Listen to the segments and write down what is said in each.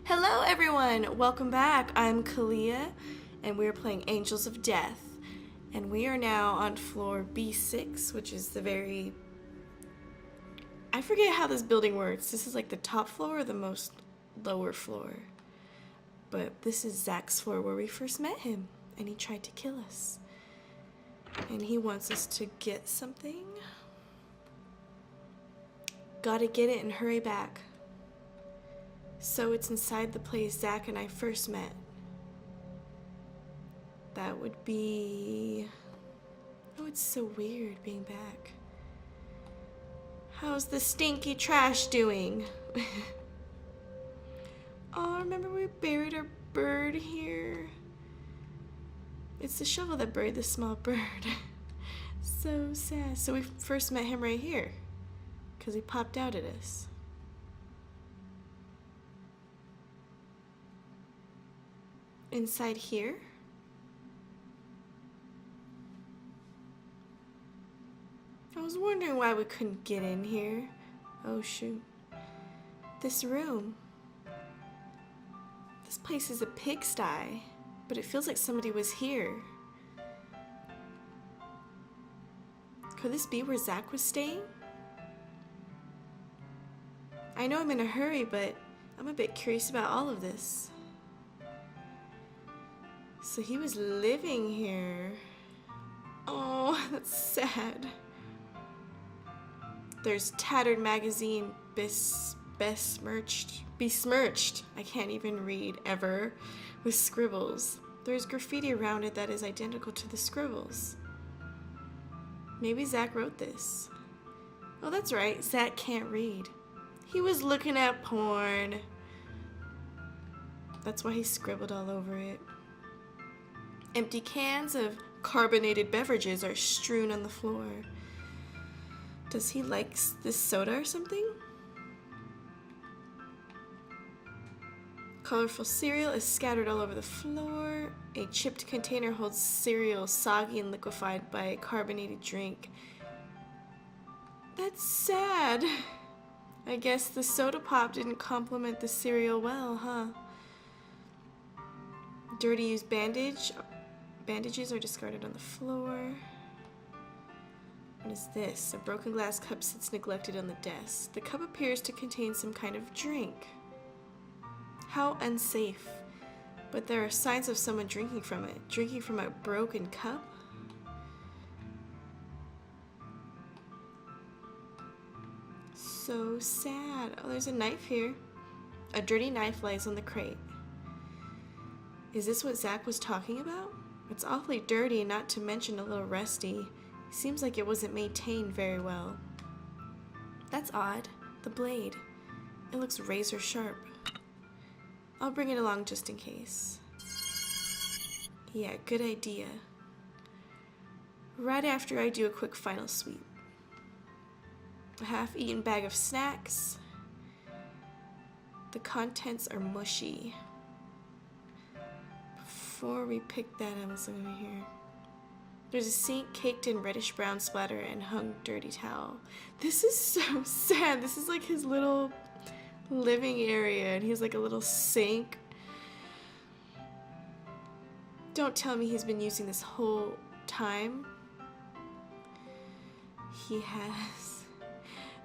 Hello everyone, welcome back. I'm Kalia and we're playing Angels of Death. And we are now on floor B6, which is I forget how this building works. This is like the top floor or the most lower floor. But this is Zach's floor where we first met him and he tried to kill us. And he wants us to get something. Gotta get it and hurry back. So it's inside the place Zach and I first met. That would be... Oh, it's so weird being back. How's the stinky trash doing? Oh, remember we buried our bird here? It's the shovel that buried the small bird. So sad. So we first met him right here, because he popped out at us. Inside here? I was wondering why we couldn't get in here. Oh shoot. This room. This place is a pigsty, but it feels like somebody was here. Could this be where Zach was staying? I know I'm in a hurry, but I'm a bit curious about all of this. So he was living here. Oh, that's sad. There's tattered magazine besmirched. I can't even read ever, with scribbles. There's graffiti around it that is identical to the scribbles. Maybe Zach wrote this. Oh, that's right, Zach can't read. He was looking at porn. That's why he scribbled all over it. Empty cans of carbonated beverages are strewn on the floor. Does he like this soda or something? Colorful cereal is scattered all over the floor. A chipped container holds cereal soggy and liquefied by a carbonated drink. That's sad. I guess the soda pop didn't complement the cereal well, huh? Dirty used bandages are discarded on the floor. What is this? A broken glass cup sits neglected on the desk. The cup appears to contain some kind of drink. How unsafe. But there are signs of someone drinking from it. Drinking from a broken cup? So sad. Oh, there's a knife here. A dirty knife lies on the crate. Is this what Zach was talking about? It's awfully dirty, not to mention a little rusty. Seems like it wasn't maintained very well. That's odd. The blade. It looks razor sharp. I'll bring it along just in case. Yeah, good idea. Right after I do a quick final sweep. A half-eaten bag of snacks. The contents are mushy. Before we pick that up, let's look over here. There's a sink caked in reddish brown splatter and hung dirty towel. This is so sad. This is like his little living area and he has like a little sink. Don't tell me he's been using this whole time. He has.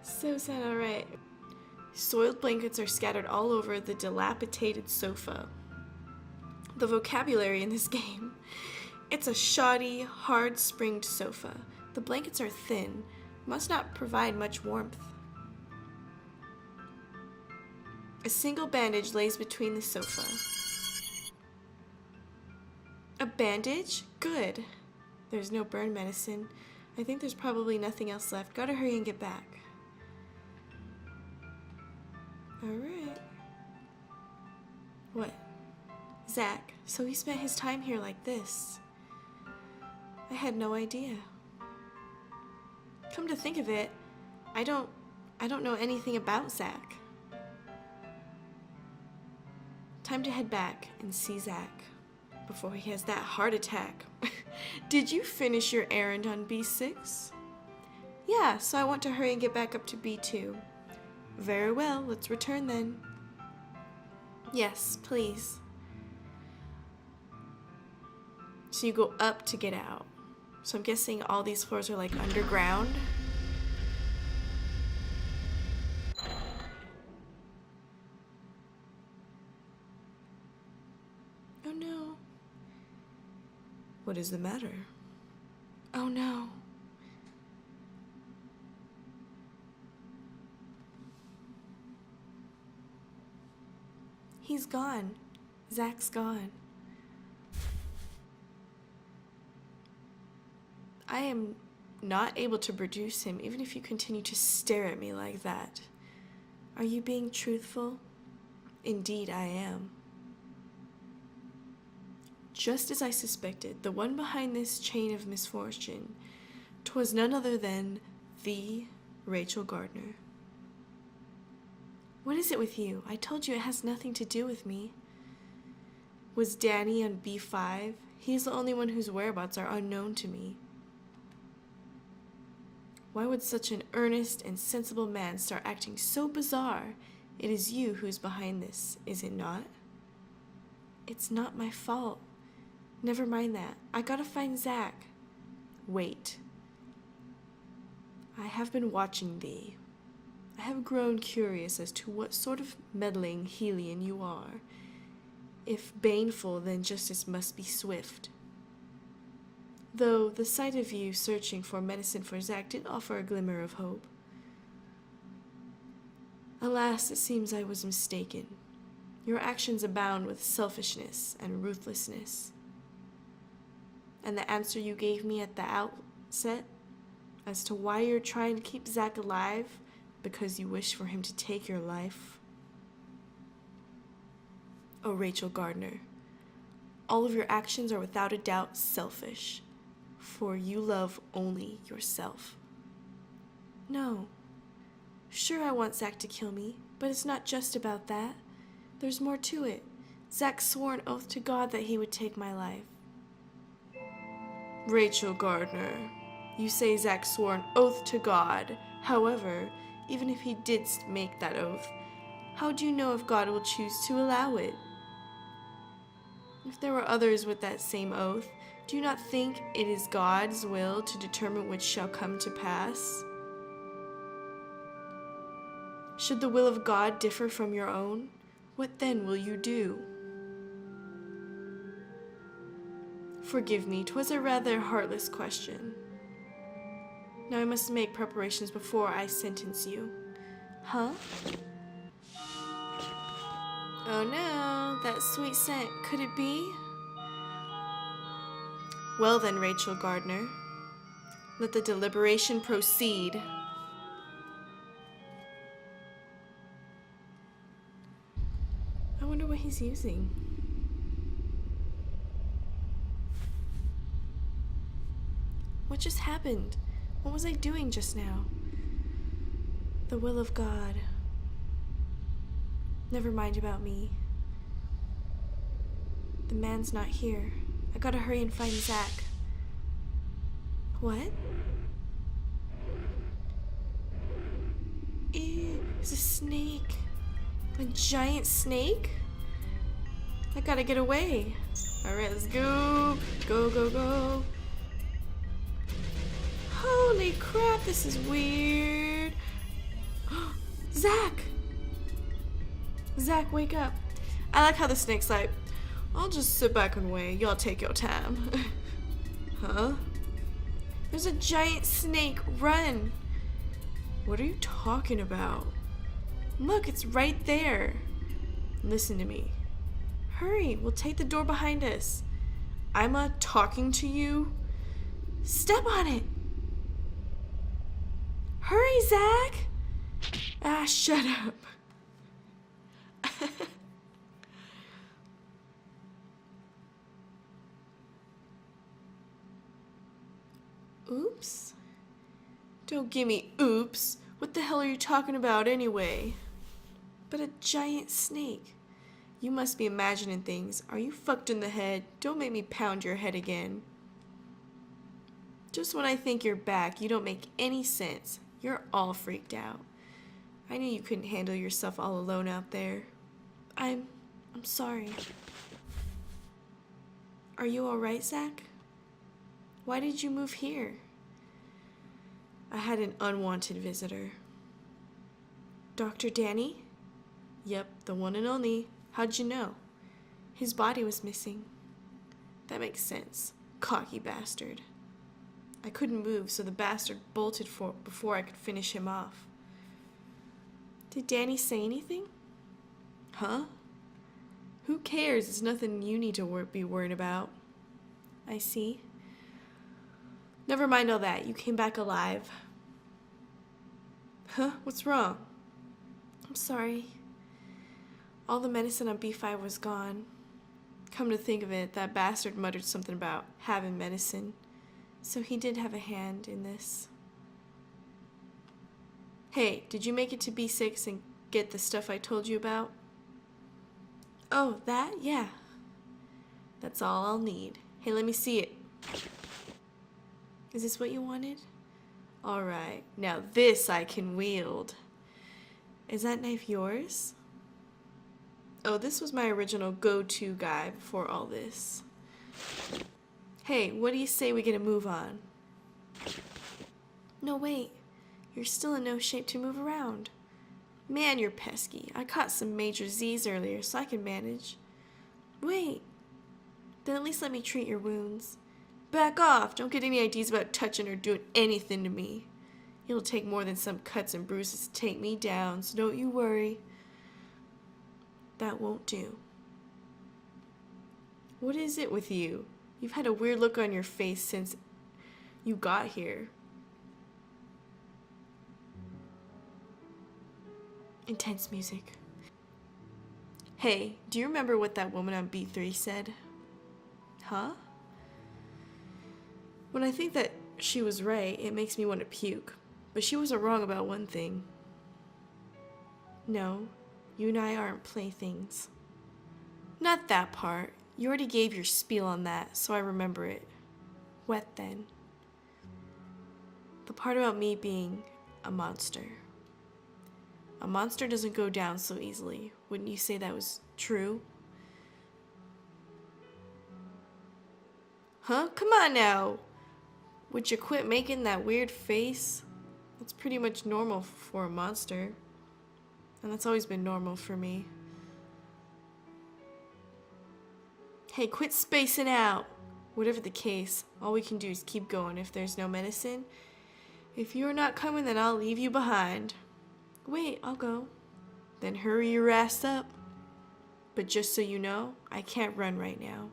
So sad. Alright. Soiled blankets are scattered all over the dilapidated sofa. The vocabulary in this game. It's a shoddy, hard-springed sofa. The blankets are thin, must not provide much warmth. A single bandage lays between the sofa. A bandage? Good. There's no burn medicine. I think there's probably nothing else left. Gotta hurry and get back. Alright. What? Zach, so he spent his time here like this. I had no idea. Come to think of it, I don't know anything about Zach. Time to head back and see Zach before he has that heart attack. Did you finish your errand on B6? Yeah, so I want to hurry and get back up to B2. Very well, let's return then. Yes, please. So you go up to get out. So I'm guessing all these floors are like underground. Oh no. What is the matter? Oh no. He's gone. Zach's gone. I am not able to produce him even if you continue to stare at me like that. Are you being truthful? Indeed, I am. Just as I suspected, the one behind this chain of misfortune, 'twas none other than the Rachel Gardner. What is it with you? I told you it has nothing to do with me. Was Danny on B5? He's the only one whose whereabouts are unknown to me. Why would such an earnest and sensible man start acting so bizarre? It is you who's behind this, is it not? It's not my fault. Never mind that. I gotta find Zach. Wait. I have been watching thee. I have grown curious as to what sort of meddling Hellion you are. If baneful, then justice must be swift. Though the sight of you searching for medicine for Zach did offer a glimmer of hope. Alas, it seems I was mistaken. Your actions abound with selfishness and ruthlessness. And the answer you gave me at the outset as to why you're trying to keep Zach alive, because you wish for him to take your life. Oh, Rachel Gardner, all of your actions are without a doubt selfish, for you love only yourself. No. Sure, I want Zach to kill me, but it's not just about that. There's more to it. Zach swore an oath to God that he would take my life. Rachel Gardner, you say Zach swore an oath to God. However, even if he did make that oath, how do you know if God will choose to allow it? If there were others with that same oath, do you not think it is God's will to determine which shall come to pass? Should the will of God differ from your own, what then will you do? Forgive me, 'twas a rather heartless question. Now I must make preparations before I sentence you. Huh? Oh no, that sweet scent, could it be? Well then, Rachel Gardner, let the deliberation proceed. I wonder what he's using. What just happened? What was I doing just now? The will of God. Never mind about me. The man's not here. I gotta hurry and find Zach. What? Ew, it's a snake. A giant snake? I gotta get away. Alright, let's go. Go, go, go. Holy crap, this is weird. Zach! Zach, wake up. I like how the snake's like, I'll just sit back and wait. Y'all take your time. Huh? There's a giant snake. Run. What are you talking about? Look, it's right there. Listen to me. Hurry, we'll take the door behind us. I'm talking to you. Step on it. Hurry, Zach. Ah, shut up. Oops? Don't give me oops. What the hell are you talking about anyway? But a giant snake. You must be imagining things. Are you fucked in the head? Don't make me pound your head again. Just when I think you're back, you don't make any sense. You're all freaked out. I knew you couldn't handle yourself all alone out there. I'm I'm sorry. Are you alright, Zach? Why did you move here? I had an unwanted visitor. Dr. Danny? Yep, the one and only. How'd you know? His body was missing. That makes sense. Cocky bastard. I couldn't move, so the bastard bolted before I could finish him off. Did Danny say anything? Huh? Who cares? It's nothing you need to be worried about. I see. Never mind all that. You came back alive. Huh? What's wrong? I'm sorry. All the medicine on B5 was gone. Come to think of it, that bastard muttered something about having medicine. So he did have a hand in this. Hey, did you make it to B6 and get the stuff I told you about? Oh, that? Yeah. That's all I'll need. Hey, let me see it. Is this what you wanted? Alright, now this I can wield. Is that knife yours? Oh, this was my original go-to guy before all this. Hey, what do you say we get a move on? No, wait. You're still in no shape to move around. Man, you're pesky. I caught some major Z's earlier, so I can manage. Wait. Then at least let me treat your wounds. Back off! Don't get any ideas about touching or doing anything to me. It'll take more than some cuts and bruises to take me down, so don't you worry. That won't do. What is it with you? You've had a weird look on your face since you got here. Intense music. Hey, do you remember what that woman on B3 said? Huh? When I think that she was right, it makes me want to puke. But she wasn't wrong about one thing. No, you and I aren't playthings. Not that part. You already gave your spiel on that, so I remember it. What then? The part about me being a monster. A monster doesn't go down so easily. Wouldn't you say that was true? Huh? Come on now! Would you quit making that weird face? That's pretty much normal for a monster. And that's always been normal for me. Hey, quit spacing out! Whatever the case, all we can do is keep going if there's no medicine. If you're not coming, then I'll leave you behind. Wait, I'll go. Then hurry your ass up. But just so you know, I can't run right now.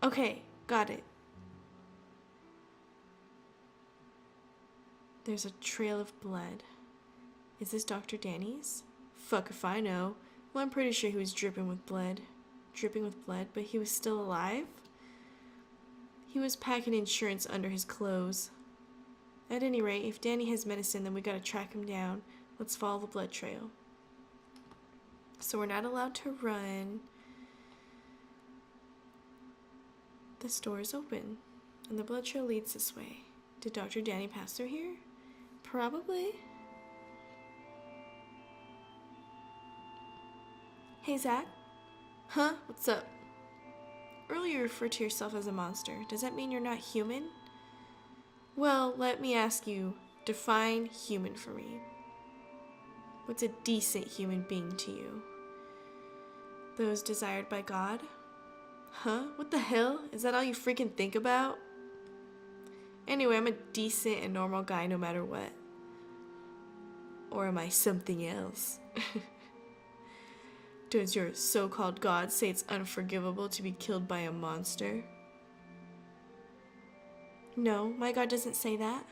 Okay, got it. There's a trail of blood. Is this Dr. Danny's? Fuck if I know. Well, I'm pretty sure he was dripping with blood. Dripping with blood, but he was still alive? He was packing insurance under his clothes. At any rate, if Danny has medicine, then we gotta track him down. Let's follow the blood trail. So we're not allowed to run. The store is open, and the blood trail leads this way. Did Dr. Danny pass through here? Probably. Hey, Zach? Huh? What's up? Earlier you referred to yourself as a monster. Does that mean you're not human? Well, let me ask you, define human for me. What's a decent human being to you? Those desired by God? Huh? What the hell? Is that all you freaking think about? Anyway, I'm a decent and normal guy no matter what. Or am I something else? Does your so-called God say it's unforgivable to be killed by a monster? No, my God doesn't say that.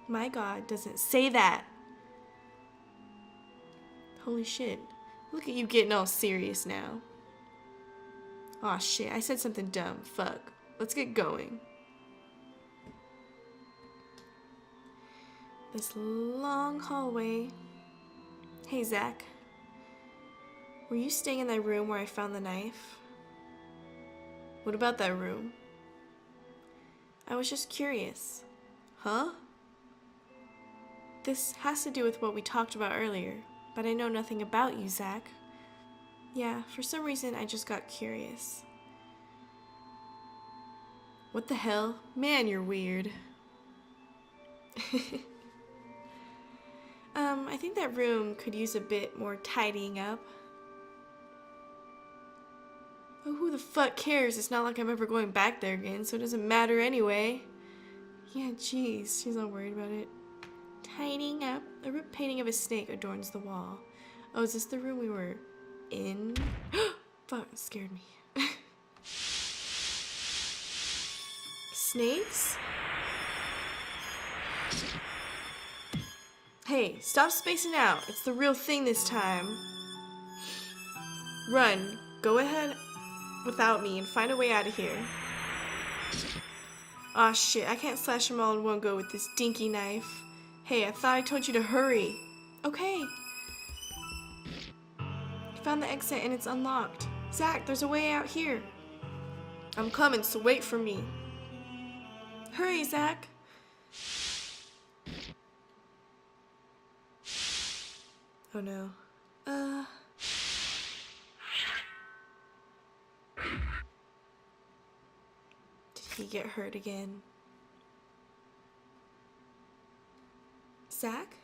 My God doesn't say that. Holy shit. Look at you getting all serious now. Aw shit, I said something dumb. Fuck. Let's get going. This long hallway. Hey, Zach. Were you staying in that room where I found the knife? What about that room? I was just curious. Huh? This has to do with what we talked about earlier, but I know nothing about you, Zach. Yeah, for some reason I just got curious. What the hell? Man, you're weird. I think that room could use a bit more tidying up. Oh, who the fuck cares? It's not like I'm ever going back there again, so it doesn't matter anyway. Yeah, jeez, she's not worried about it. Tidying up. A root painting of a snake adorns the wall. Oh, is this the room we were in? Fuck, it scared me. Snakes? Hey, stop spacing out. It's the real thing this time. Run. Go ahead without me and find a way out of here. Aw, shit. I can't slash them all in one go with this dinky knife. Hey, I thought I told you to hurry. Okay. Found the exit and it's unlocked. Zach, there's a way out here. I'm coming, so wait for me. Hurry, Zach. Oh no. Did he get hurt again? Zach?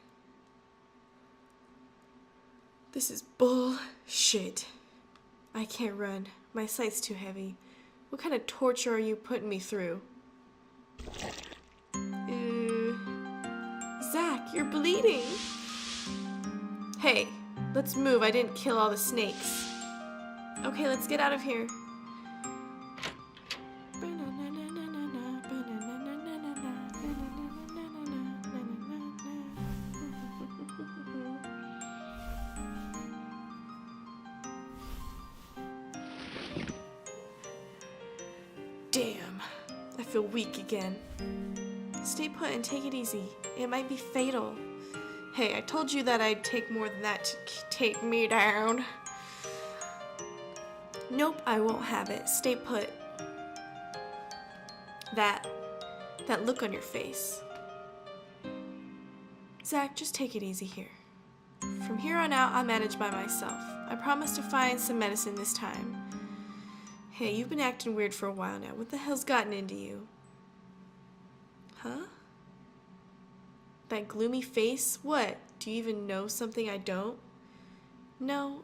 This is bullshit. I can't run. My sight's too heavy. What kind of torture are you putting me through? Zach, you're bleeding. Hey, let's move. I didn't kill all the snakes. Okay, let's get out of here. Damn, I feel weak again. Stay put and take it easy. It might be fatal. Hey, I told you that I'd take more than that to take me down. Nope, I won't have it. Stay put. That look on your face. Zach, just take it easy here. From here on out, I'll manage by myself. I promise to find some medicine this time. Hey, you've been acting weird for a while now. What the hell's gotten into you? Huh? That gloomy face? What? Do you even know something I don't? No,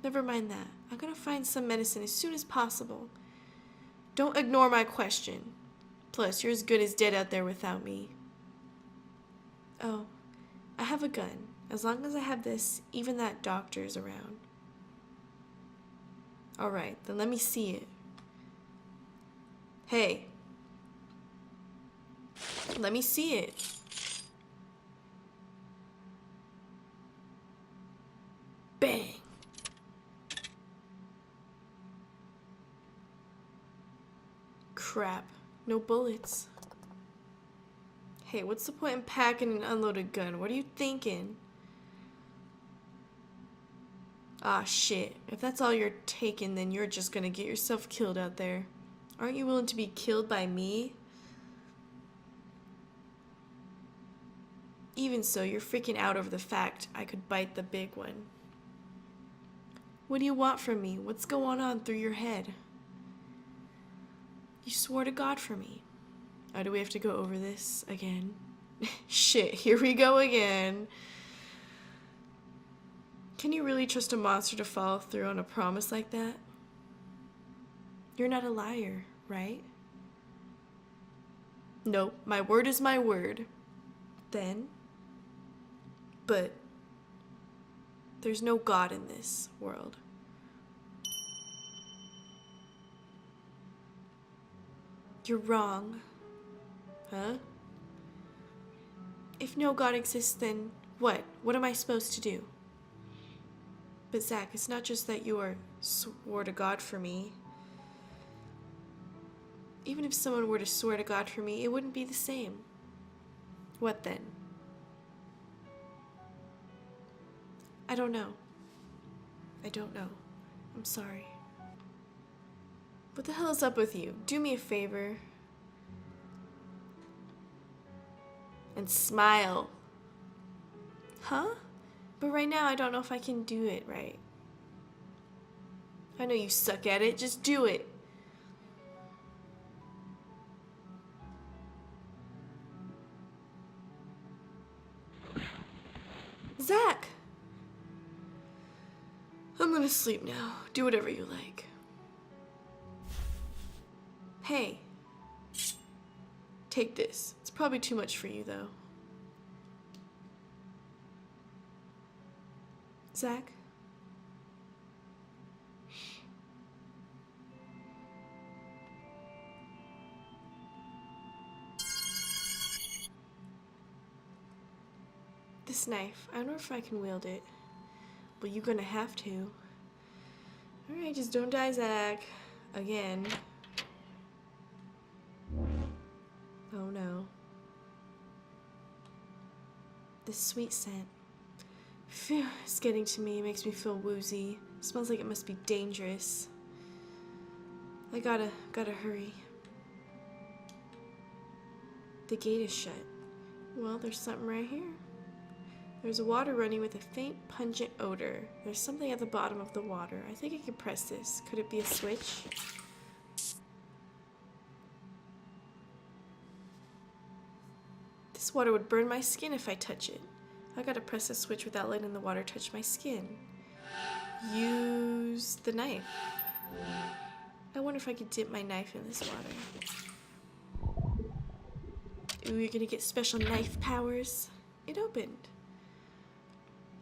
Never mind that. I'm gonna find some medicine as soon as possible. Don't ignore my question. Plus, you're as good as dead out there without me. Oh, I have a gun. As long as I have this, even that doctor's around. Alright, then let me see it. Hey. Let me see it. Bang. Crap. No bullets. Hey, what's the point in packing an unloaded gun? What are you thinking? Ah, shit. If that's all you're taking, then you're just gonna get yourself killed out there. Aren't you willing to be killed by me? Even so, you're freaking out over the fact I could bite the big one. What do you want from me? What's going on through your head? You swore to God for me. Oh, do we have to go over this again? Shit, here we go again. Can you really trust a monster to follow through on a promise like that? You're not a liar, right? Nope, my word is my word. Then? But there's no God in this world. You're wrong. Huh? If no God exists, then what? What am I supposed to do? But Zach, it's not just that you swore to God for me. Even if someone were to swear to God for me, it wouldn't be the same. What then? I don't know. I don't know. I'm sorry. What the hell is up with you? Do me a favor. And smile. Huh? But right now I don't know if I can do it right. I know you suck at it. Just do it. Zach! I'm gonna sleep now. Do whatever you like. Hey. Take this. It's probably too much for you, though. Zach? This knife, I don't know if I can wield it. Well, you're gonna have to. Alright, just don't die, Zach. Again. Oh no. This sweet scent. Phew, it's getting to me. It makes me feel woozy. It smells like it must be dangerous. I gotta hurry. The gate is shut. Well, there's something right here. There's water running with a faint, pungent odor. There's something at the bottom of the water. I think I can press this. Could it be a switch? This water would burn my skin if I touch it. I gotta press the switch without letting the water touch my skin. Use the knife. I wonder if I could dip my knife in this water. Ooh, you're gonna get special knife powers. It opened.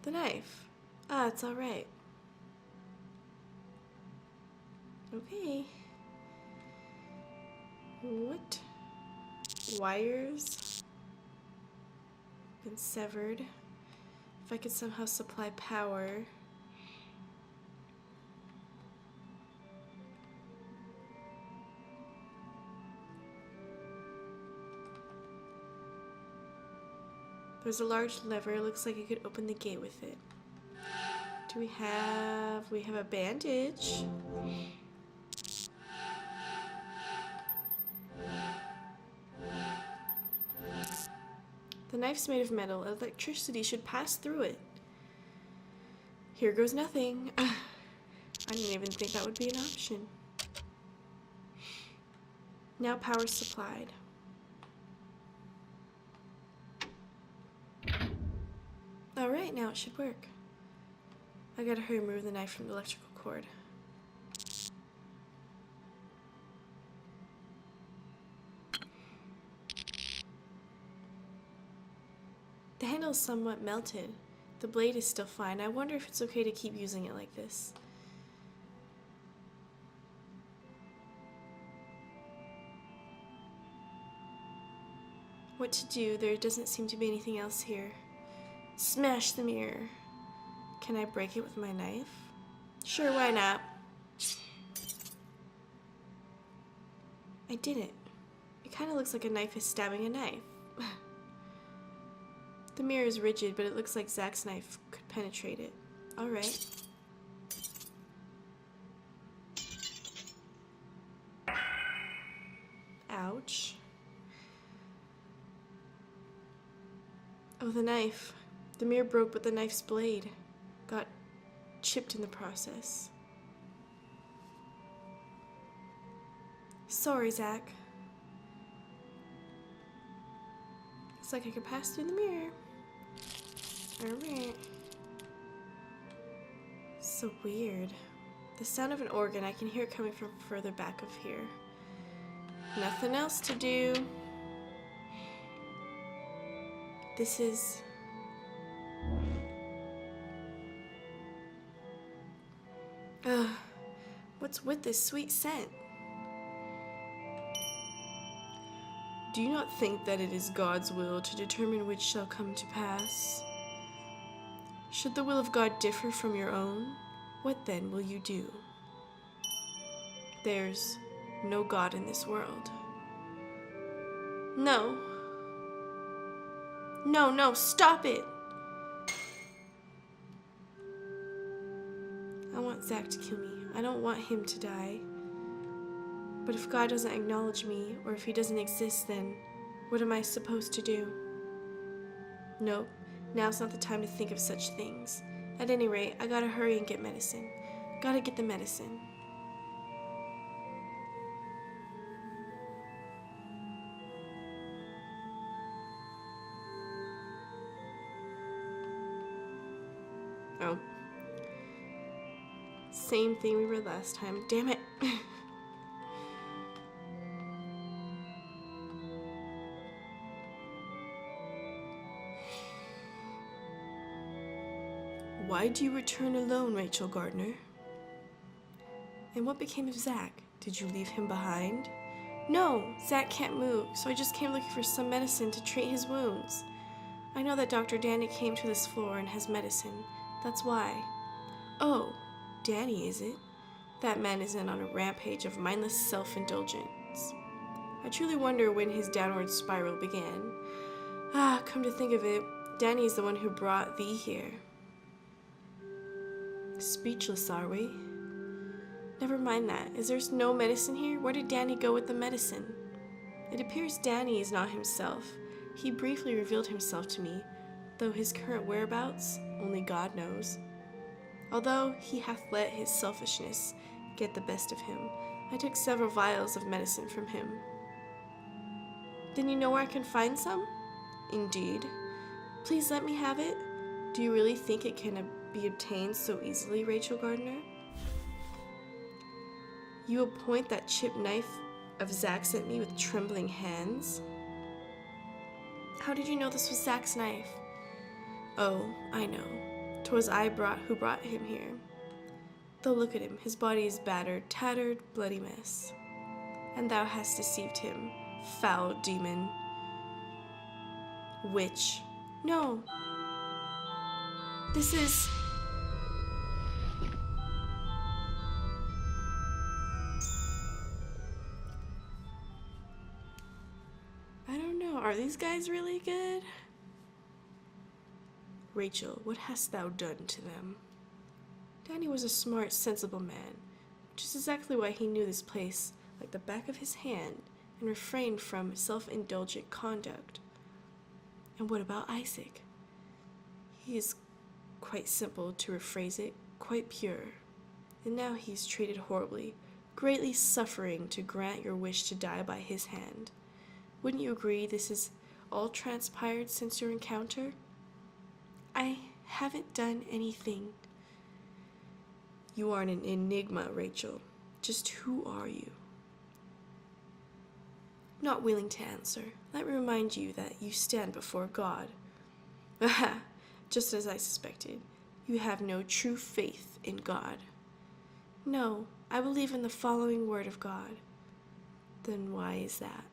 The knife. Ah, it's alright. Okay. What? Wires? Been severed. If I could somehow supply power. There's a large lever. Looks like I could open the gate with it. Do we have a bandage. The knife's made of metal. Electricity should pass through it. Here goes nothing. I didn't even think that would be an option. Now power supplied. Alright, now it should work. I gotta hurry and remove the knife from the electrical cord. The handle is somewhat melted. The blade is still fine. I wonder if it's okay to keep using it like this. What to do? There doesn't seem to be anything else here. Smash the mirror. Can I break it with my knife? Sure, why not? I did it. It kind of looks like a knife is stabbing a knife. The mirror is rigid, but it looks like Zach's knife could penetrate it. Alright. Ouch. Oh, the knife. The mirror broke, but the knife's blade got chipped in the process. Sorry, Zach. Looks like I could pass through the mirror. Alright. So weird. The sound of an organ, I can hear it coming from further back of here. Nothing else to do. This is... Ugh. What's with this sweet scent? Do you not think that it is God's will to determine which shall come to pass? Should the will of God differ from your own, what then will you do? There's no God in this world. No. No, no, stop it! I want Zach to kill me. I don't want him to die. But if God doesn't acknowledge me, or if he doesn't exist, then what am I supposed to do? Nope, now's not the time to think of such things. At any rate, I gotta hurry and get medicine. Gotta get the medicine. Oh. Same thing we read last time. Damn it. Why do you return alone, Rachel Gardner? And what became of Zach? Did you leave him behind? No, Zach can't move, so I just came looking for some medicine to treat his wounds. I know that Dr. Danny came to this floor and has medicine. That's why. Oh, Danny, is it? That man isn't on a rampage of mindless self-indulgence. I truly wonder when his downward spiral began. Come to think of it, Danny is the one who brought thee here. Speechless, are we? Never mind that. Is there no medicine here? Where did Danny go with the medicine? It appears Danny is not himself. He briefly revealed himself to me, though his current whereabouts only God knows. Although he hath let his selfishness get the best of him, I took several vials of medicine from him. Then you know where I can find some? Indeed. Please let me have it. Do you really think it can be obtained so easily, Rachel Gardner? You will point that chipped knife of Zach's at me with trembling hands? How did you know this was Zach's knife? Oh, I know. 'Twas I who brought him here. Though look at him, his body is battered, tattered, bloody mess. And thou hast deceived him, foul demon. Witch. No. This is... I don't know, are these guys really good? Rachel, what hast thou done to them? Danny was a smart, sensible man, which is exactly why he knew this place like the back of his hand and refrained from self-indulgent conduct. And what about Isaac? He is quite simple, to rephrase it, quite pure. And now he is treated horribly, greatly suffering to grant your wish to die by his hand. Wouldn't you agree this is all transpired since your encounter? I haven't done anything. You are an enigma, Rachel. Just who are you? Not willing to answer, let me remind you that you stand before God. Aha, just as I suspected. You have no true faith in God. No, I believe in the following word of God. Then why is that?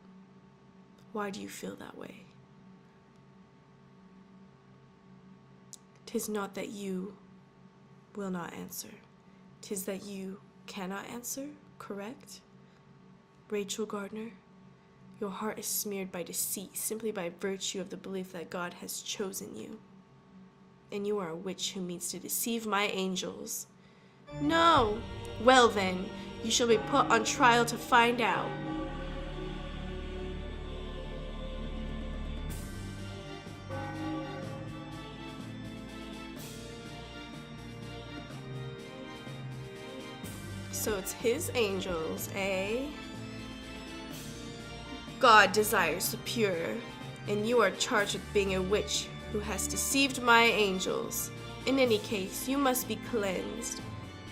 Why do you feel that way? 'Tis not that you will not answer. 'Tis that you cannot answer, correct? Rachel Gardner, your heart is smeared by deceit simply by virtue of the belief that God has chosen you. And you are a witch who means to deceive my angels. No! Well then, you shall be put on trial to find out. So it's his angels, eh? God desires the pure, and you are charged with being a witch who has deceived my angels. In any case, you must be cleansed.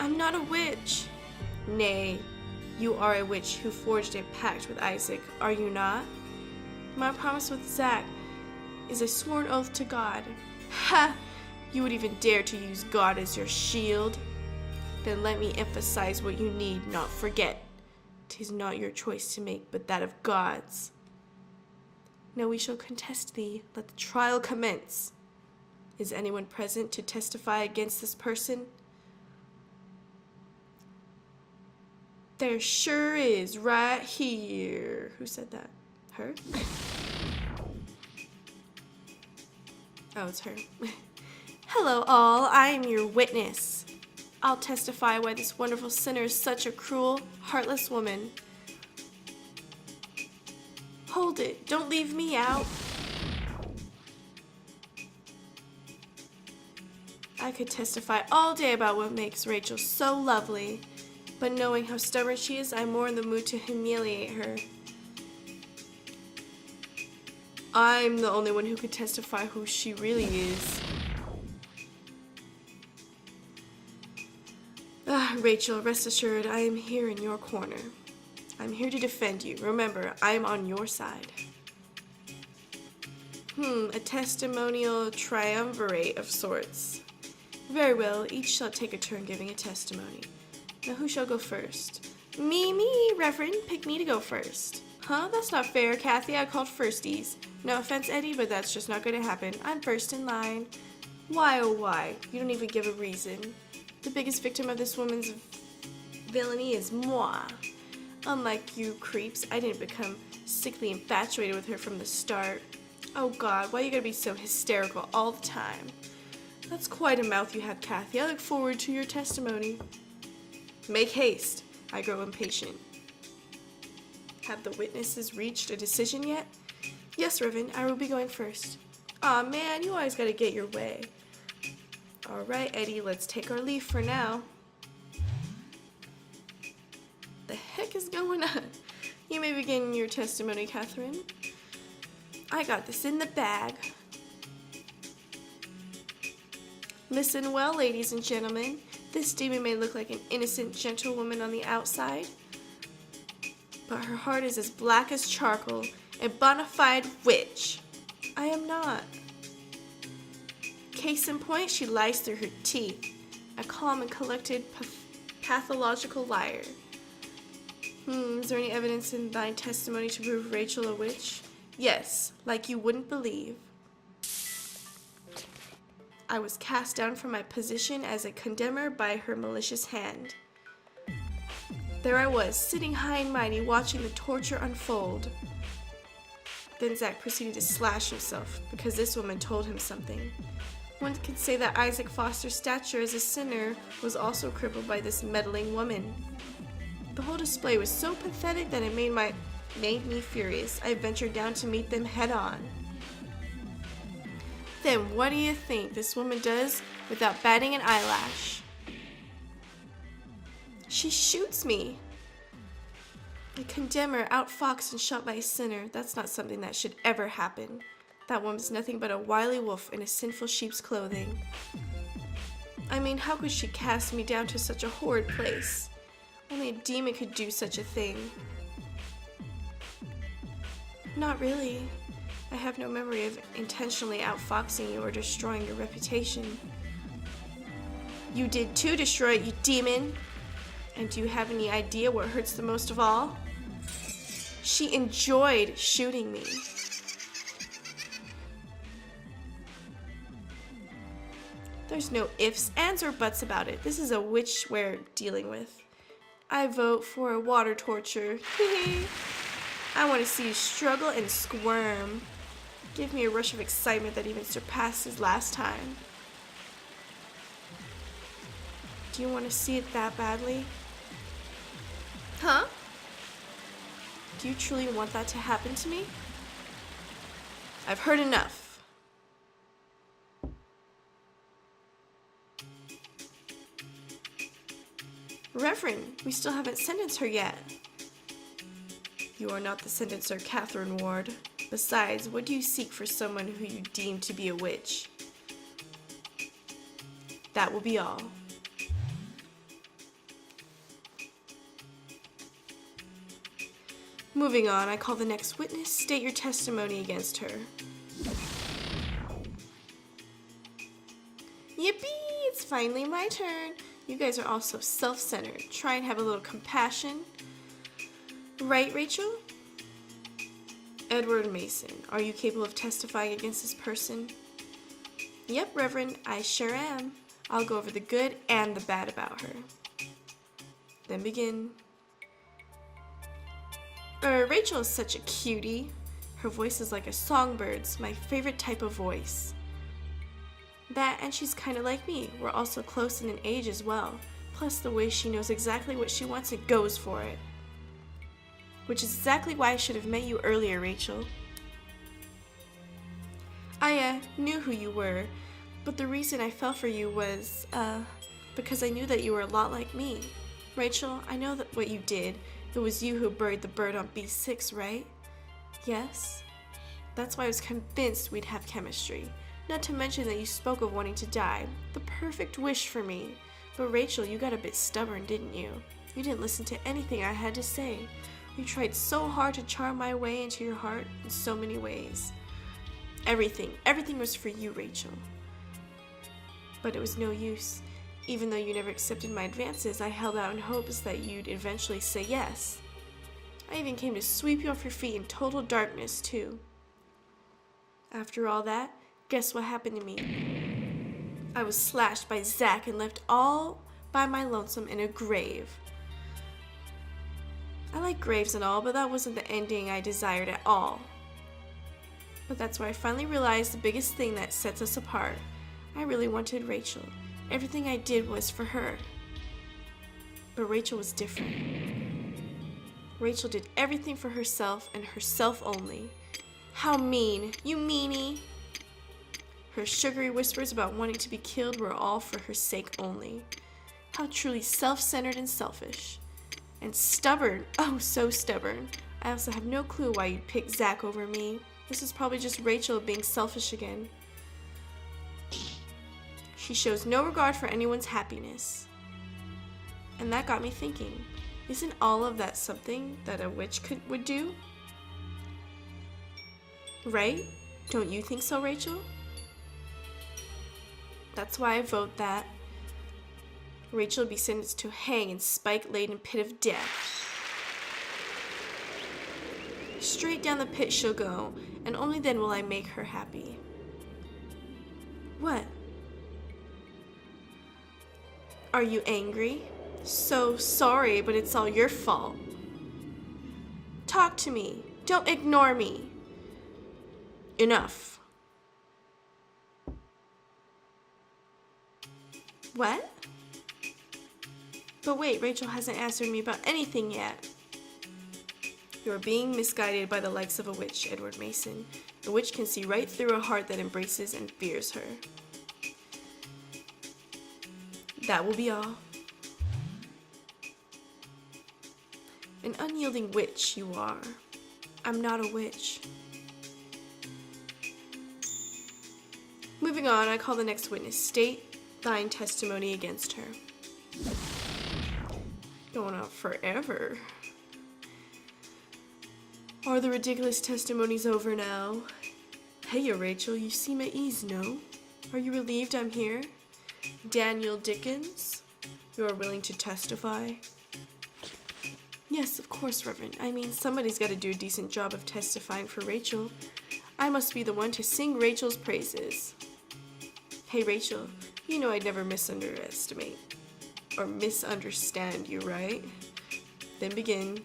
I'm not a witch. Nay, you are a witch who forged a pact with Isaac, are you not? My promise with Zach is a sworn oath to God. Ha! You would even dare to use God as your shield. Then let me emphasize what you need not forget. 'Tis not your choice to make, but that of God's. Now we shall contest thee. Let the trial commence. Is anyone present to testify against this person? There sure is, right here. Who said that? Her? Oh, it's her. Hello all, I am your witness. I'll testify why this wonderful sinner is such a cruel, heartless woman. Hold it, don't leave me out. I could testify all day about what makes Rachel so lovely, but knowing how stubborn she is, I'm more in the mood to humiliate her. I'm the only one who could testify who she really is. Rachel, rest assured, I am here in your corner. I'm here to defend you. Remember, I am on your side. A testimonial triumvirate of sorts. Very well, each shall take a turn giving a testimony. Now who shall go first? Me, Reverend, pick me to go first. Huh? That's not fair, Kathy. I called firsties. No offense, Eddie, but that's just not going to happen. I'm first in line. Why, oh why? You don't even give a reason. The biggest victim of this woman's villainy is moi. Unlike you creeps, I didn't become sickly infatuated with her from the start. Oh God, why you gotta be so hysterical all the time? That's quite a mouth you have, Kathy. I look forward to your testimony. Make haste. I grow impatient. Have the witnesses reached a decision yet? Yes, Reverend, I will be going first. Aw, man, you always gotta get your way. All right, Eddie, let's take our leave for now. The heck is going on? You may begin your testimony, Catherine. I got this in the bag. Listen well, ladies and gentlemen. This demon may look like an innocent gentlewoman on the outside, but her heart is as black as charcoal, a bona fide witch. I am not. Case in point, she lies through her teeth, a calm and collected pathological liar. Is there any evidence in thine testimony to prove Rachel a witch? Yes, like you wouldn't believe. I was cast down from my position as a condemner by her malicious hand. There I was, sitting high and mighty, watching the torture unfold. Then Zach proceeded to slash himself, because this woman told him something. One could say that Isaac Foster's stature as a sinner was also crippled by this meddling woman. The whole display was so pathetic that it made me furious. I ventured down to meet them head on. Then what do you think this woman does without batting an eyelash? She shoots me. A condemner outfoxed and shot by a sinner. That's not something that should ever happen. That woman's nothing but a wily wolf in a sinful sheep's clothing. I mean, how could she cast me down to such a horrid place? Only a demon could do such a thing. Not really. I have no memory of intentionally outfoxing you or destroying your reputation. You did too destroy it, you demon! And do you have any idea what hurts the most of all? She enjoyed shooting me. There's no ifs, ands, or buts about it. This is a witch we're dealing with. I vote for a water torture. I want to see you struggle and squirm. Give me a rush of excitement that even surpasses last time. Do you want to see it that badly? Huh? Do you truly want that to happen to me? I've heard enough. Reverend, we still haven't sentenced her yet. You are not the sentencer, Catherine Ward. Besides, what do you seek for someone who you deem to be a witch? That will be all. Moving on, I call the next witness. State your testimony against her. Yippee! It's finally my turn. You guys are all so self-centered. Try and have a little compassion. Right, Rachel? Edward Mason, are you capable of testifying against this person? Yep, Reverend, I sure am. I'll go over the good and the bad about her. Then begin. Rachel is such a cutie. Her voice is like a songbird's, my favorite type of voice. That, and she's kind of like me. We're also close in an age as well. Plus the way she knows exactly what she wants and goes for it. Which is exactly why I should have met you earlier, Rachel. I knew who you were, But the reason I fell for you was, because I knew that you were a lot like me. Rachel, I know that what you did. It was you who buried the bird on B6, right? Yes? That's why I was convinced we'd have chemistry. Not to mention that you spoke of wanting to die. The perfect wish for me. But Rachel, you got a bit stubborn, didn't you? You didn't listen to anything I had to say. You tried so hard to charm my way into your heart in so many ways. Everything was for you, Rachel. But it was no use. Even though you never accepted my advances, I held out in hopes that you'd eventually say yes. I even came to sweep you off your feet in total darkness, too. After all that, guess what happened to me? I was slashed by Zack and left all by my lonesome in a grave. I like graves and all, but that wasn't the ending I desired at all. But that's where I finally realized the biggest thing that sets us apart. I really wanted Rachel. Everything I did was for her. But Rachel was different. Rachel did everything for herself and herself only. How mean, you meanie! Her sugary whispers about wanting to be killed were all for her sake only. How truly self-centered and selfish. And stubborn, oh so stubborn. I also have no clue why you'd pick Zack over me. This is probably just Rachel being selfish again. She shows no regard for anyone's happiness. And that got me thinking, isn't all of that something that a witch would do? Right? Don't you think so, Rachel? That's why I vote that Rachel be sentenced to hang in spike-laden pit of death. Straight down the pit she'll go, and only then will I make her happy. What? Are you angry? So sorry, but it's all your fault. Talk to me. Don't ignore me. Enough. What? But wait, Rachel hasn't answered me about anything yet. You're being misguided by the likes of a witch, Edward Mason. A witch can see right through a heart that embraces and fears her. That will be all. An unyielding witch you are. I'm not a witch. Moving on, I call the next witness. State thine testimony against her. Going on forever. Are the ridiculous testimonies over now? Hey, Rachel, you seem at ease, no? Are you relieved I'm here? Daniel Dickens, you are willing to testify? Yes, of course, Reverend. I mean, somebody's got to do a decent job of testifying for Rachel. I must be the one to sing Rachel's praises. Hey, Rachel, you know I'd never misunderstand you, right? Then begin.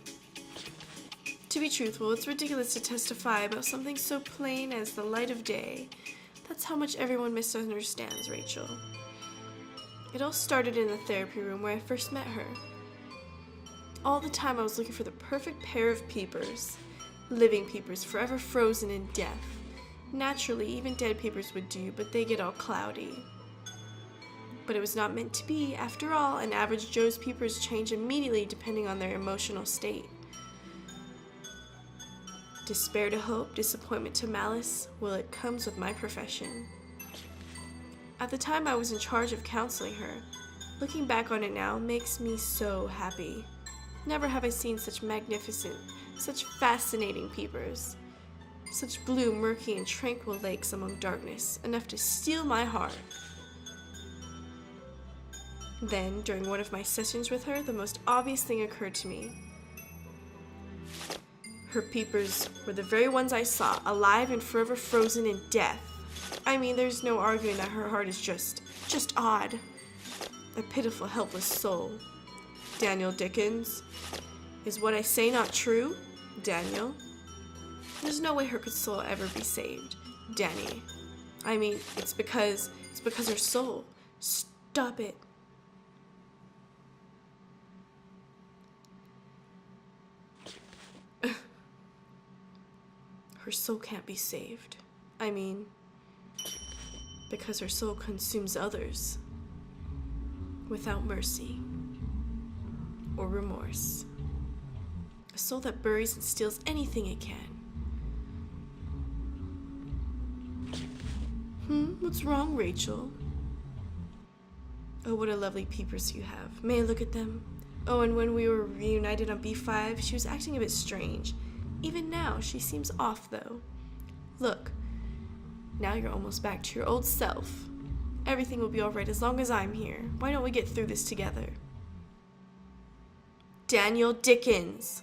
To be truthful, it's ridiculous to testify about something so plain as the light of day. That's how much everyone misunderstands Rachel. It all started in the therapy room where I first met her. All the time I was looking for the perfect pair of peepers. Living peepers, forever frozen in death. Naturally, even dead peepers would do, but they get all cloudy. But it was not meant to be. After all, an average Joe's peepers change immediately depending on their emotional state. Despair to hope, disappointment to malice, well, it comes with my profession. At the time I was in charge of counseling her. Looking back on it now makes me so happy. Never have I seen such magnificent, such fascinating peepers. Such blue, murky, and tranquil lakes among darkness, enough to steal my heart. Then, during one of my sessions with her, the most obvious thing occurred to me. Her peepers were the very ones I saw, alive and forever frozen in death. I mean, there's no arguing that her heart is just odd. A pitiful, helpless soul. Daniel Dickens. Is what I say not true? Daniel. There's no way her soul will ever be saved. Danny. I mean, it's because her soul. Stop it. Her soul can't be saved. I mean, because her soul consumes others without mercy or remorse. A soul that buries and steals anything it can. What's wrong, Rachel? Oh, what a lovely peepers you have. May I look at them? Oh, and when we were reunited on B5, she was acting a bit strange. Even now, she seems off, though. Look, now you're almost back to your old self. Everything will be alright as long as I'm here. Why don't we get through this together? Daniel Dickens.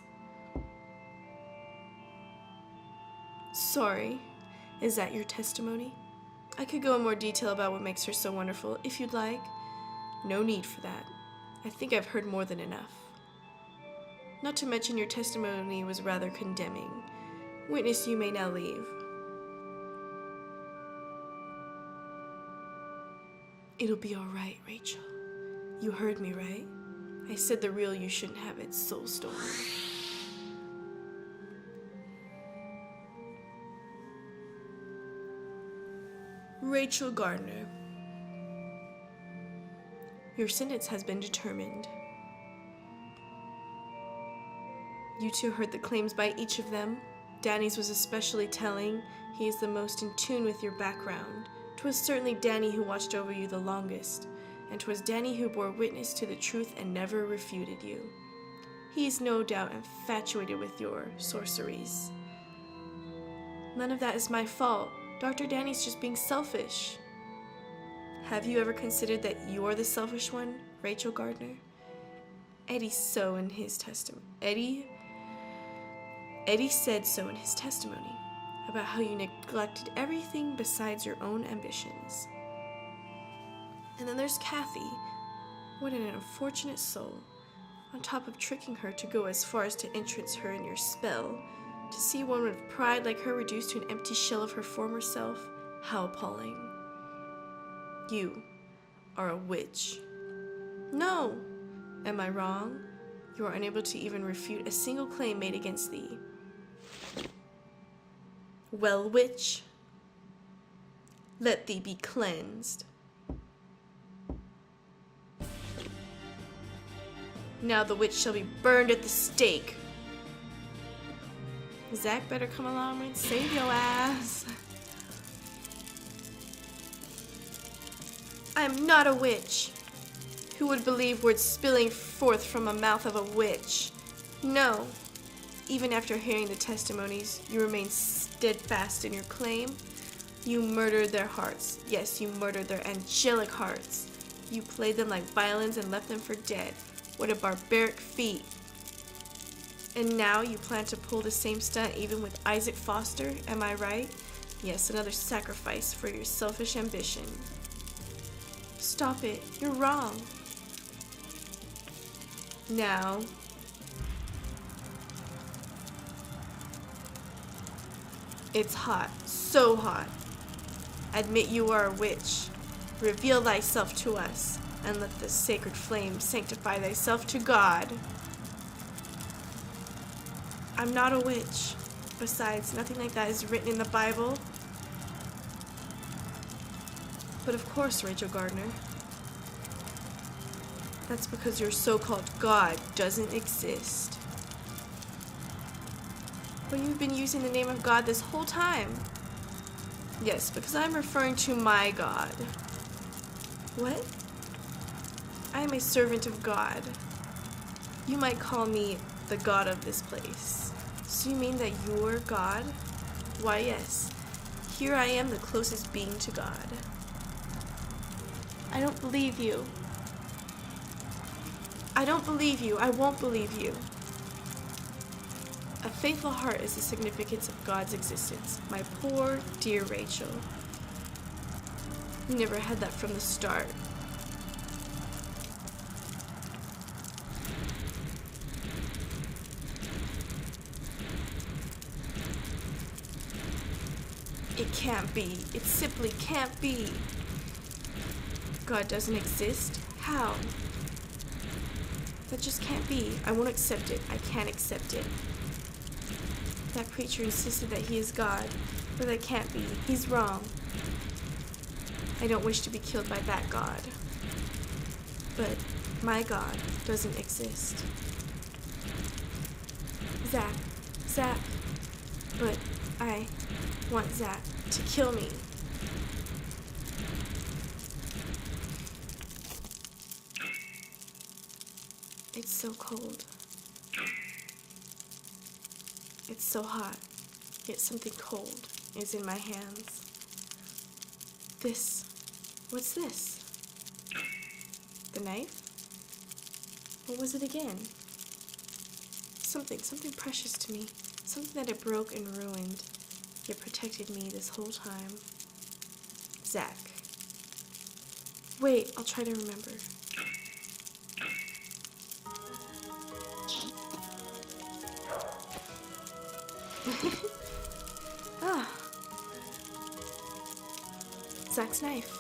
Sorry. Is that your testimony? I could go in more detail about what makes her so wonderful, if you'd like. No need for that. I think I've heard more than enough. Not to mention your testimony was rather condemning. Witness, you may now leave. It'll be all right, Rachel. You heard me, right? I said the real you shouldn't have its soul stolen. Rachel Gardner. Your sentence has been determined. You two heard the claims by each of them. Danny's was especially telling. He is the most in tune with your background. 'Twas certainly Danny who watched over you the longest, and 'twas Danny who bore witness to the truth and never refuted you. He is no doubt infatuated with your sorceries. None of that is my fault. Dr. Danny's just being selfish. Have you ever considered that you're the selfish one, Rachel Gardner? Eddie said so in his testimony about how you neglected everything besides your own ambitions. And then there's Kathy. What an unfortunate soul. On top of tricking her to go as far as to entrance her in your spell, to see one with pride like her reduced to an empty shell of her former self, how appalling. You are a witch. No! Am I wrong? You are unable to even refute a single claim made against thee. Well, witch, let thee be cleansed. Now the witch shall be burned at the stake. Zach better come along and save your ass. I am not a witch. Who would believe words spilling forth from a mouth of a witch? No. Even after hearing the testimonies, you remain steadfast in your claim. You murdered their hearts. Yes, you murdered their angelic hearts. You played them like violins and left them for dead. What a barbaric feat. And now you plan to pull the same stunt even with Isaac Foster, am I right? Yes, another sacrifice for your selfish ambition. Stop it, you're wrong. Now, it's hot, so hot. Admit you are a witch. Reveal thyself to us, and let the sacred flame sanctify thyself to God. I'm not a witch. Besides, nothing like that is written in the Bible. But of course, Rachel Gardner. That's because your so-called God doesn't exist. But you've been using the name of God this whole time. Yes, because I'm referring to my God. What? I am a servant of God. You might call me the God of this place. So you mean that you're God? Why, yes. Here I am, the closest being to God. I don't believe you. I don't believe you. I won't believe you. A faithful heart is the significance of God's existence. My poor, dear Rachel. You never had that from the start. It can't be. It simply can't be. God doesn't exist? How? That just can't be. I won't accept it. I can't accept it. That preacher insisted that he is God, but that can't be. He's wrong. I don't wish to be killed by that god. But my god doesn't exist. Zack. But I want Zack to kill me. It's so cold. It's so hot, yet something cold is in my hands. What's this? The knife? What was it again? Something precious to me. Something that had broke and ruined, yet protected me this whole time. Zack. Wait, I'll try to remember. Zack's knife.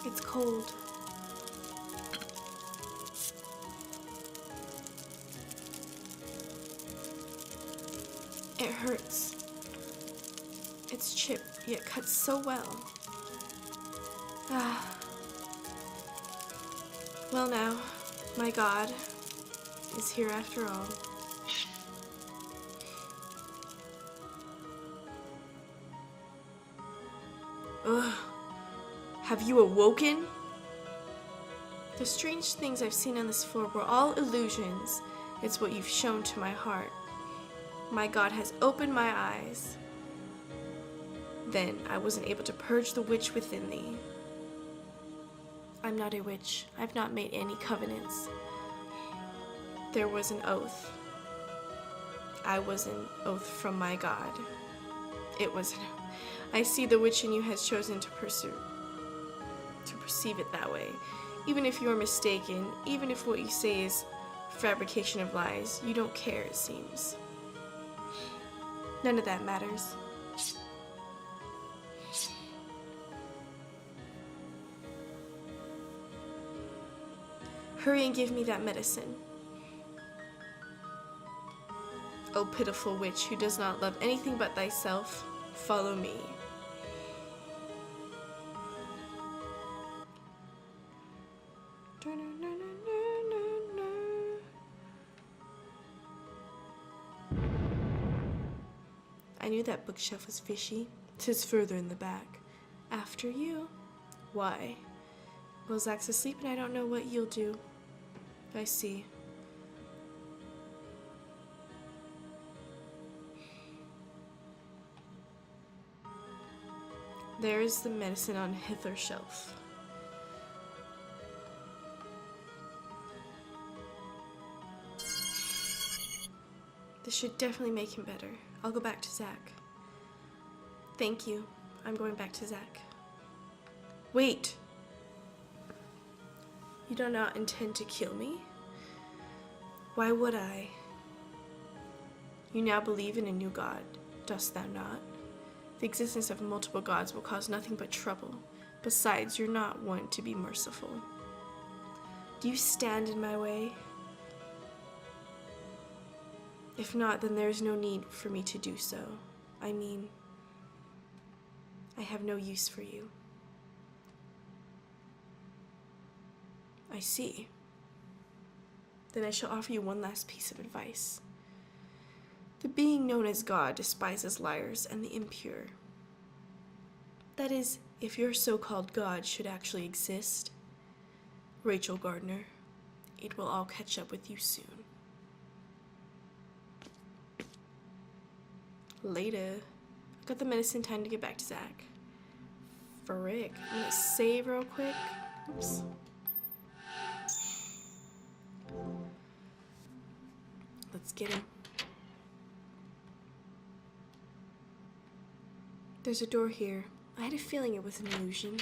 It's cold. It hurts. It's chipped, yet cuts so well. Well now, my God is here after all. Ugh. Have you awoken? The strange things I've seen on this floor were all illusions. It's what you've shown to my heart. My God has opened my eyes. Then I wasn't able to purge the witch within thee. I'm not a witch. I've not made any covenants. There was an oath. I was an oath from my God. It was I see the witch in you has chosen to perceive it that way. Even if you're mistaken, even if what you say is fabrication of lies, you don't care, it seems. None of that matters. Hurry and give me that medicine. O pitiful witch who does not love anything but thyself, follow me. I knew that bookshelf was fishy. 'Tis further in the back. After you. Why? Well, Zack's asleep and I don't know what you'll do. I see. There is the medicine on hither shelf. This should definitely make him better. I'll go back to Zack. Thank you. I'm going back to Zack. Wait! You do not intend to kill me? Why would I? You now believe in a new god, dost thou not? The existence of multiple gods will cause nothing but trouble. Besides, you're not one to be merciful. Do you stand in my way? If not, then there is no need for me to do so. I mean, I have no use for you. I see. Then I shall offer you one last piece of advice. The being known as God despises liars and the impure. That is, if your so-called God should actually exist, Rachel Gardner, it will all catch up with you soon. Later. I got the medicine, time to get back to Zack. Frick. I'm gonna save real quick. Oops. Let's get him. There's a door here. I had a feeling it was an illusion.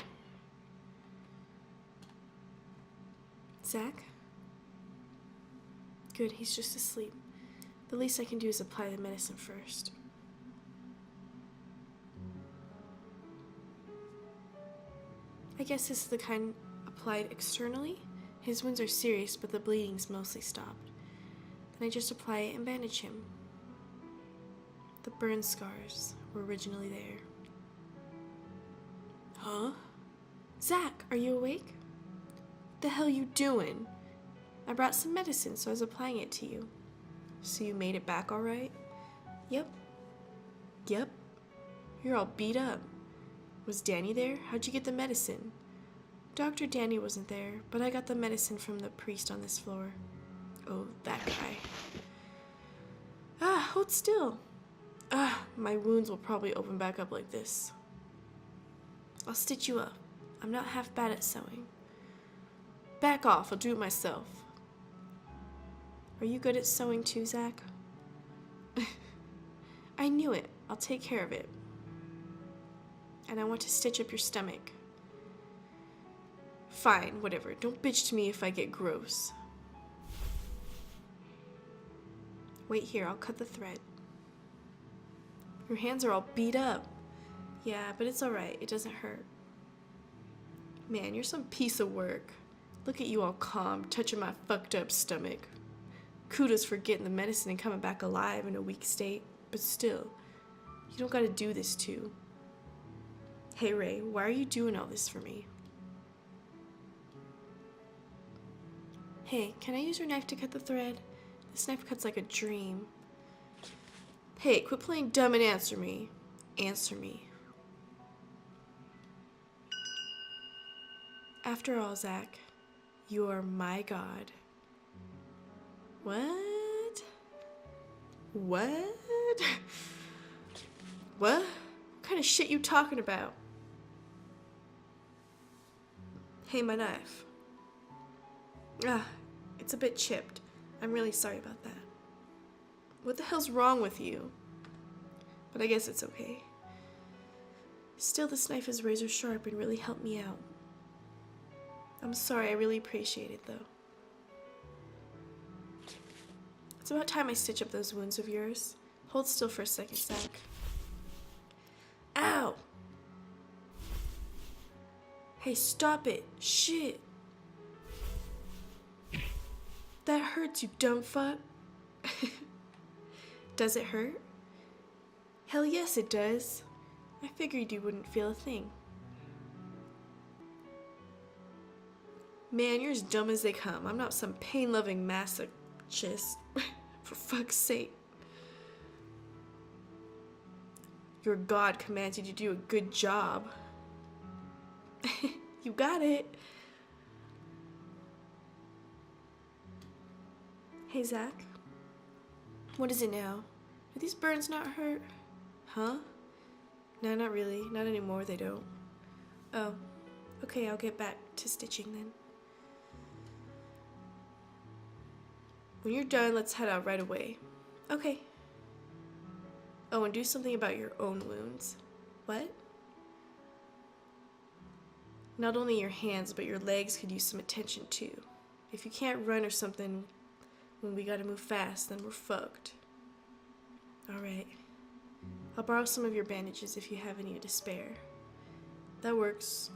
Zack? Good, he's just asleep. The least I can do is apply the medicine first. I guess this is the kind applied externally. His wounds are serious, but the bleeding's mostly stopped. Then I just apply it and bandage him. The burn scars were originally there. Huh? Zach, are you awake? What the hell you doing? I brought some medicine, so I was applying it to you. So you made it back all right? Yep. Yep. You're all beat up. Was Danny there? How'd you get the medicine? Dr. Danny wasn't there, but I got the medicine from the priest on this floor. Oh, that guy. Hold still. My wounds will probably open back up like this. I'll stitch you up. I'm not half bad at sewing. Back off, I'll do it myself. Are you good at sewing too, Zach? I knew it. I'll take care of it. And I want to stitch up your stomach. Fine, whatever. Don't bitch to me if I get gross. Wait here, I'll cut the thread. Your hands are all beat up. Yeah, but it's alright. It doesn't hurt. Man, you're some piece of work. Look at you all calm, touching my fucked up stomach. Kudos for getting the medicine and coming back alive in a weak state. But still, you don't gotta do this too. Hey Ray, why are you doing all this for me? Hey, can I use your knife to cut the thread? This knife cuts like a dream. Hey, quit playing dumb and answer me. Answer me. After all, Zach, you are my god. What? What? What kind of shit you talking about? Hey, my knife. It's a bit chipped. I'm really sorry about that. What the hell's wrong with you? But I guess it's okay. Still, this knife is razor sharp and really helped me out. I'm sorry, I really appreciate it though. It's about time I stitch up those wounds of yours. Hold still for a second, Zach. Ow! Hey, stop it! Shit! That hurts, you dumb fuck. Does it hurt? Hell yes, it does. I figured you wouldn't feel a thing. Man, you're as dumb as they come. I'm not some pain-loving masochist. For fuck's sake. Your god commands you to do a good job. You got it. Hey, Zach. What is it now? Do these burns not hurt? Huh? No, not really. Not anymore, they don't. Oh. Okay, I'll get back to stitching then. When you're done, let's head out right away. Okay. Oh, and do something about your own wounds. What? Not only your hands, but your legs could use some attention too. If you can't run or something when we gotta move fast, then we're fucked. Alright. I'll borrow some of your bandages if you have any to spare. That works.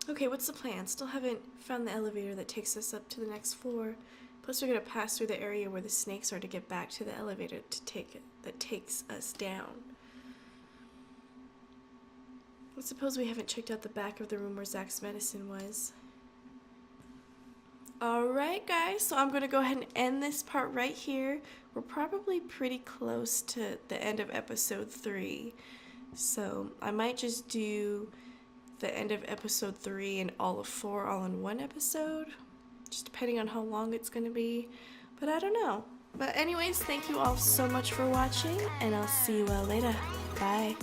Okay, what's the plan? Still haven't found the elevator that takes us up to the next floor. Plus we're gonna pass through the area where the snakes are to get back to the elevator that takes us down. I suppose we haven't checked out the back of the room where Zach's medicine was. Alright guys, so I'm going to go ahead and end this part right here. We're probably pretty close to the end of episode 3. So I might just do the end of episode 3 and all of 4 all in one episode. Just depending on how long it's going to be. But I don't know. But anyways, thank you all so much for watching. And I'll see you all later. Bye.